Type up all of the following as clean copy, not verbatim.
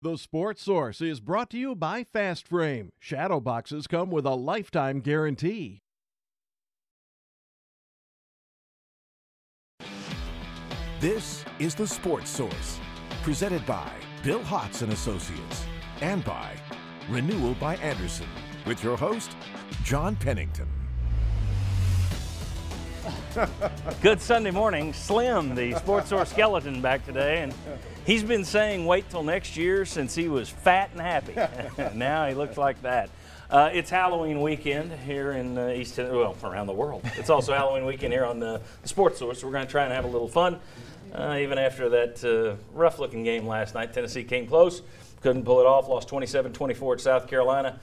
The Sports Source is brought to you by Fast Frame. Shadow boxes come with a lifetime guarantee. This is The Sports Source, presented by Bill Hotz and Associates, and by Renewal by Andersen, with your host, John Pennington. Good Sunday morning. Slim, the Sports Source skeleton, back today, and he's been saying wait till next year since he was fat and happy. Now he looks like that. It's Halloween weekend here in around the world. It's also Halloween weekend here on the Sports Source, so we're going to try and have a little fun. Even after that rough-looking game last night, Tennessee came close, couldn't pull it off, lost 27-24 at South Carolina.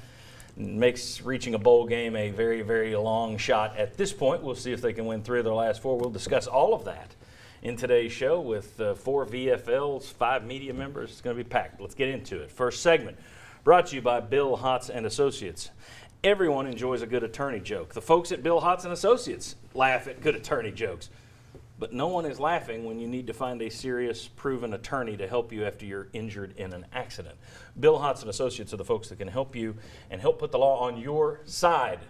Makes reaching a bowl game a very, very long shot at this point. We'll see if they can win 3 of their last 4. We'll discuss all of that in today's show with 4 VFLs, 5 media members. It's going to be packed. Let's get into it. First segment brought to you by Bill Hotz and Associates. Everyone enjoys a good attorney joke. The folks at Bill Hotz and Associates laugh at good attorney jokes. But no one is laughing when you need to find a serious, proven attorney to help you after you're injured in an accident. Bill Hotz and Associates are the folks that can help you and help put the law on your side.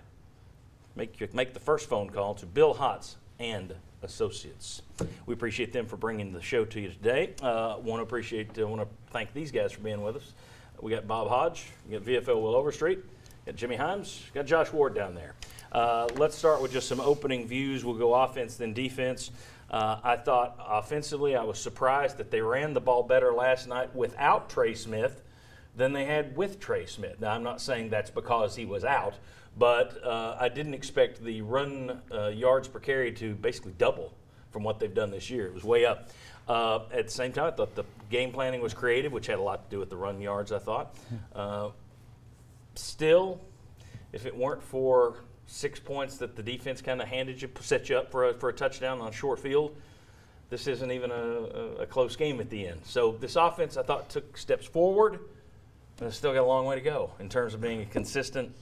Make the first phone call to Bill Hotz and Associates. We appreciate them for bringing the show to you today. Want to thank these guys for being with us. We got Bob Hodge, we got VFL Will Overstreet, got Jimmy Himes, got Josh Ward down there. Let's start with just some opening views. We'll go offense, then defense. I thought offensively, I was surprised that they ran the ball better last night without Trey Smith than they had with Trey Smith. Now, I'm not saying that's because he was out, but I didn't expect the run yards per carry to basically double from what they've done this year. It was way up. At the same time, I thought the game planning was creative, which had a lot to do with the run yards, I thought. Still, if it weren't for 6 points that the defense kind of handed you, set you up for a touchdown on a short field, this isn't even a close game at the end. So this offense, I thought, took steps forward, and it's still got a long way to go in terms of being a consistent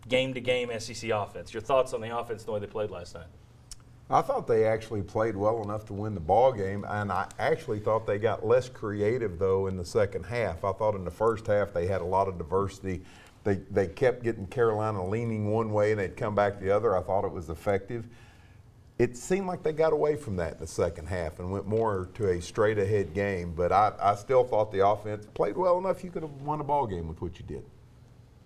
game-to-game SEC offense. Your thoughts on the offense and the way they played last night? I thought they actually played well enough to win the ball game, and I actually thought they got less creative, though, in the second half. I thought in the first half they had a lot of diversity. They kept getting Carolina leaning one way and they'd come back the other. I thought it was effective. It seemed like they got away from that in the second half and went more to a straight-ahead game. But I still thought the offense played well enough you could have won a ball game with what you did.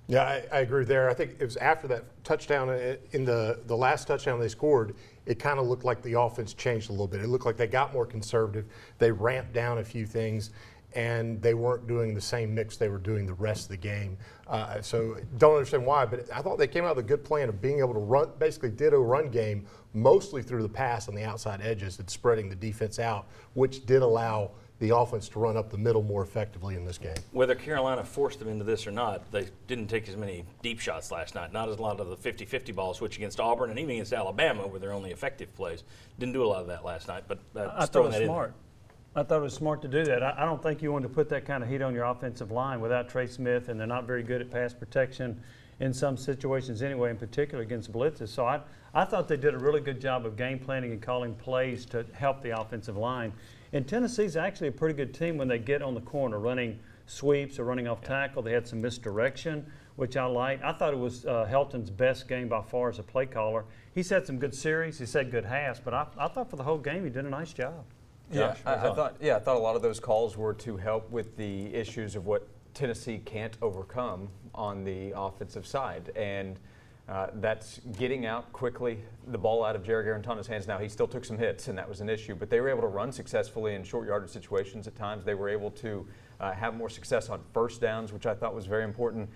Yeah, I agree there. I think it was after that touchdown, in the last touchdown they scored, it kind of looked like the offense changed a little bit. It looked like they got more conservative. They ramped down a few things, and they weren't doing the same mix they were doing the rest of the game. So don't understand why, but I thought they came out with a good plan of being able to run, basically did a run game mostly through the pass on the outside edges and spreading the defense out, which did allow the offense to run up the middle more effectively in this game. Whether Carolina forced them into this or not, they didn't take as many deep shots last night. Not as a lot of the 50-50 balls, which against Auburn and even against Alabama were their only effective plays. Didn't do a lot of that last night, but I thought it was smart. I thought it was smart to do that. I don't think you want to put that kind of heat on your offensive line without Trey Smith, and they're not very good at pass protection in some situations anyway, in particular against blitzes. So I thought they did a really good job of game planning and calling plays to help the offensive line. And Tennessee's actually a pretty good team when they get on the corner, running sweeps or running off tackle. They had some misdirection, which I liked. I thought it was Helton's best game by far as a play caller. He's had some good series. He's had good halves, but I thought for the whole game he did a nice job. Yeah, I thought a lot of those calls were to help with the issues of what Tennessee can't overcome on the offensive side, and that's getting out quickly, the ball out of Jerry Garantona's hands. Now, he still took some hits, and that was an issue, but they were able to run successfully in short yardage situations at times. They were able to have more success on first downs, which I thought was very important.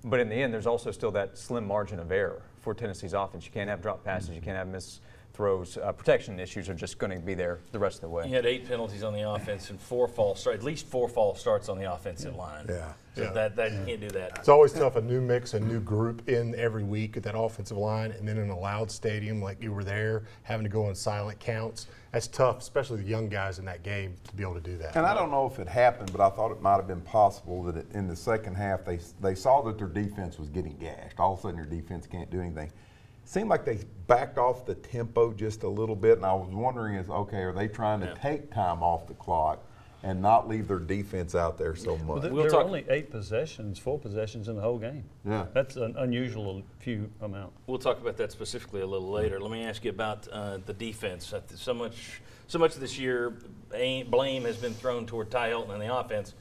But in the end, there's also still that slim margin of error for Tennessee's offense. You can't have drop passes. You can't have miss throws. Protection issues are just going to be there the rest of the way. He had 8 penalties on the offense and 4 false starts, at least 4 false starts on the offensive line. Yeah. So you can't do that. It's always tough, a new mix, a new group in every week at that offensive line, and then in a loud stadium like you were there, having to go on silent counts. That's tough, especially the young guys in that game, to be able to do that. And I don't know if it happened, but I thought it might have been possible that in the second half they saw that their defense was getting gashed. All of a sudden their defense can't do anything. Seemed like they backed off the tempo just a little bit, and I was wondering are they trying to take time off the clock and not leave their defense out there so much. There are only 8 possessions, full possessions in the whole game. Yeah. That's an unusual few amount. We'll talk about that specifically a little later. Let me ask you about the defense. So much of this year, blame has been thrown toward Ty Helton and the offense.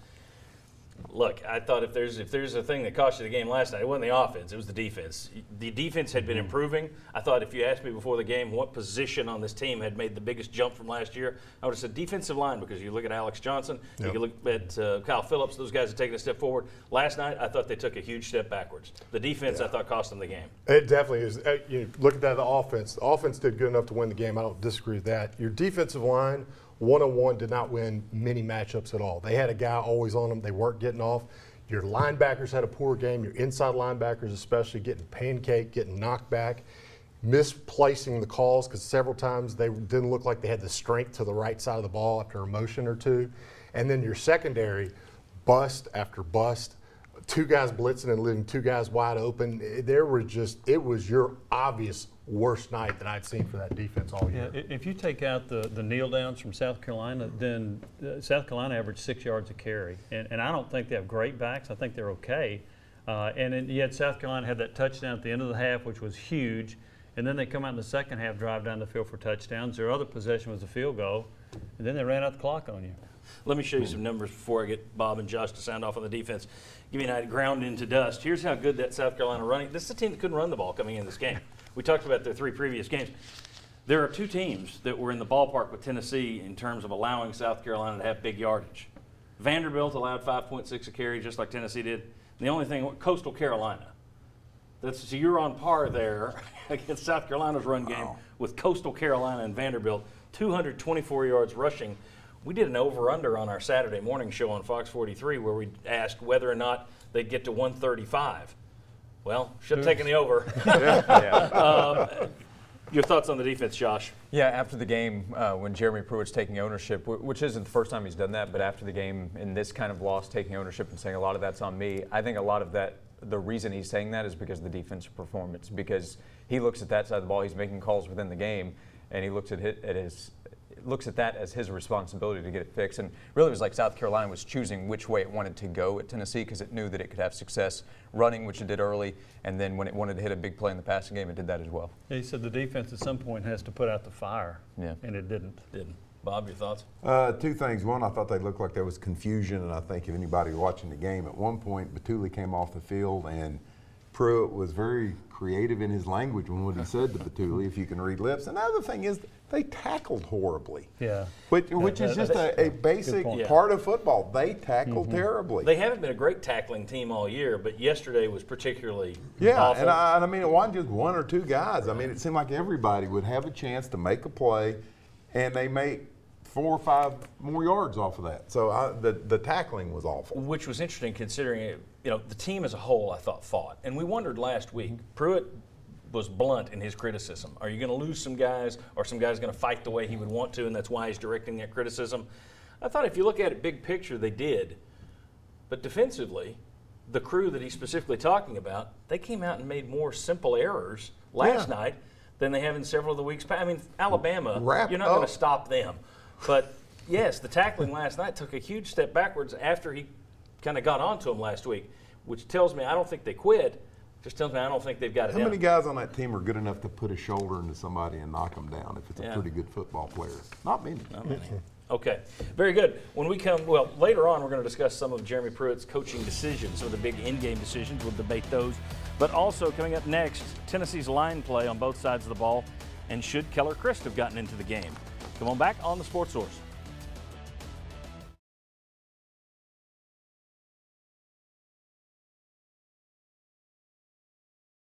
Look, I thought if there's a thing that cost you the game last night, it wasn't the offense, it was the defense. The defense had been improving. I thought if you asked me before the game what position on this team had made the biggest jump from last year, I would have said defensive line, because you look at Alex Johnson, you can look at Kyle Phillips, those guys have taken a step forward. Last night, I thought they took a huge step backwards. The defense, I thought, cost them the game. It definitely is. You look at that, the offense. The offense did good enough to win the game. I don't disagree with that. Your defensive line, one-on-one, did not win many matchups at all. They had a guy always on them. They weren't getting off. Your linebackers had a poor game. Your inside linebackers especially getting pancaked, getting knocked back, misplacing the calls because several times they didn't look like they had the strength to the right side of the ball after a motion or two. And then your secondary, bust after bust, 2 guys blitzing and leaving 2 guys wide open. It was your obvious worst night that I'd seen for that defense all year. Yeah, if you take out the kneel downs from South Carolina, then South Carolina averaged 6 yards a carry. And I don't think they have great backs. I think they're okay. And yet South Carolina had that touchdown at the end of the half, which was huge. And then they come out in the second half, drive down the field for touchdowns. Their other possession was a field goal. And then they ran out the clock on you. Let me show you some numbers before I get Bob and Josh to sound off on the defense. Give you an idea, ground into dust. Here's how good that South Carolina running. This is a team that couldn't run the ball coming in this game. We talked about their 3 previous games. There are 2 teams that were in the ballpark with Tennessee in terms of allowing South Carolina to have big yardage. Vanderbilt allowed 5.6 a carry, just like Tennessee did. And the only thing, Coastal Carolina. So you're on par there against South Carolina's run game with Coastal Carolina and Vanderbilt. 224 yards rushing. We did an over-under on our Saturday morning show on Fox 43 where we asked whether or not they'd get to 135. Well, should have taken the over. Your thoughts on the defense, Josh? Yeah, after the game, when Jeremy Pruitt's taking ownership, which isn't the first time he's done that, but after the game in this kind of loss, taking ownership and saying a lot of that's on me, I think a lot of that, the reason he's saying that is because of the defensive performance, because he looks at that side of the ball, he's making calls within the game, and he looks at that as his responsibility to get it fixed. And really it was like South Carolina was choosing which way it wanted to go at Tennessee because it knew that it could have success running, which it did early, and then when it wanted to hit a big play in the passing game, it did that as well. He said the defense at some point has to put out the fire, and it didn't. Bob, your thoughts? 2 things. One, I thought they looked like there was confusion, and I think if anybody watching the game, at one point, Batuli came off the field, and Pruitt was very creative in his language when what he said to Batuli, if you can read lips. And the other thing is, they tackled horribly. Yeah. Which is just a basic part of football. They tackled terribly. They haven't been a great tackling team all year, but yesterday was particularly awful. And I mean, it wasn't just 1 or 2 guys. I mean, it seemed like everybody would have a chance to make a play, and they make 4 or 5 more yards off of that. So the tackling was awful. Which was interesting considering, the team as a whole, I thought, fought. And we wondered last week, Pruitt was blunt in his criticism. Are you going to lose some guys, or some guys going to fight the way he would want to, and that's why he's directing that criticism? I thought if you look at it big picture, they did. But defensively, the crew that he's specifically talking about, they came out and made more simple errors last night than they have in several of the weeks past. I mean, Alabama, you're not going to stop them. But, yes, the tackling last night took a huge step backwards after he kind of got onto him last week, which tells me I don't think they quit. Just tells me I don't think they've got it down. How many guys on that team are good enough to put a shoulder into somebody and knock them down if it's a pretty good football player? Not many. Not many. Okay, very good. When we come, later on we're going to discuss some of Jeremy Pruitt's coaching decisions, some of the big in-game decisions. We'll debate those. But also coming up next, Tennessee's line play on both sides of the ball, and should Keller Christ have gotten into the game? Come on back on the Sports Source.